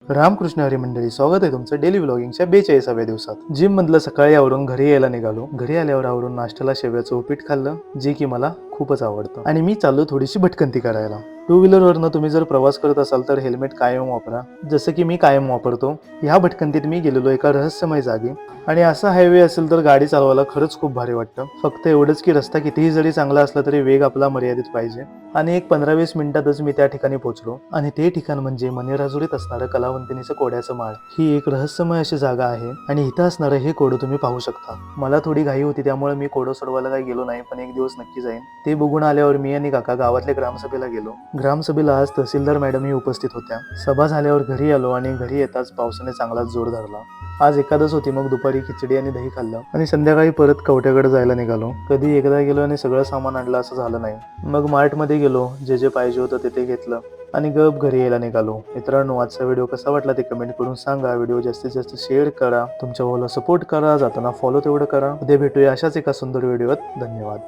रामकृष्ण हरी मंडळी, स्वागत आहे तुमचं डेली व्लॉगिंगच्या 42व्या दिवसात। जिम मधलं सकाळी आवरून घरी यायला निघालो। घरी आल्यावर आवरून नाश्त्याला शेवयाचं उपीट खाल्लं, जे की मला खूपच आवडतं। आणि मी चाललो थोडीशी भटकंती करायला। टू व्हीलर वरनं तुम्ही जर प्रवास करत असाल तर हेल्मेट कायम वापरा, जसं की मी कायम वापरतो। ह्या भटकंतीत मी गेलेलो एका रहस्यमय जागी, आणि असा हायवे असेल तर गाडी चालवायला खरंच खूप भारी वाटतं। फक्त एवढंच की रस्ता कितीही जरी चांगला असला तरी वेग आपला मर्यादित पाहिजे। आणि एक 15-20 मिनिटातच मी त्या ठिकाणी पोहोचलो, आणि ते ठिकाण म्हणजे मनेराजुरीत असणारं कलावंतिनीचं कोड्याचं माळ। ही एक रहस्यमय अशी जागा आहे, आणि इथं असणारं हे कोडं तुम्ही पाहू शकता। मला थोडी घाई होती, त्यामुळे मी कोडं सोडवायला काही गेलो नाही, पण एक दिवस नक्की जाईन। ते बघून आल्यावर मी आणि काका गावातल्या ग्रामसभेला गेलो। ग्रामसभेला आज तहसीलदार मॅडमही उपस्थित होत्या। सभा झाल्यावर घरी आलो, आणि घरी येताच पावसाने चांगलाच जोर धरला। आज एकादश होती, मग दुपारी खिचडी आणि दही खाल्लं, आणि संध्याकाळी परत कवट्याकडे जायला निघालो। कधी एकदा गेलो आणि सगळं सामान आणलं असं झालं नाही। मग मार्टमध्ये गेलो, जे पाहिजे होतं ते घेतलं, आणि गप घरी यायला निघालो। मित्रांनो, आजचा व्हिडिओ कसा वाटला ते कमेंट करून सांगा। व्हिडिओ जास्तीत जास्त शेअर करा, तुमच्या भावाला सपोर्ट करा, जाताना फॉलो तेवढं करा। उद्या भेटूया अशाच एका सुंदर व्हिडिओत। धन्यवाद।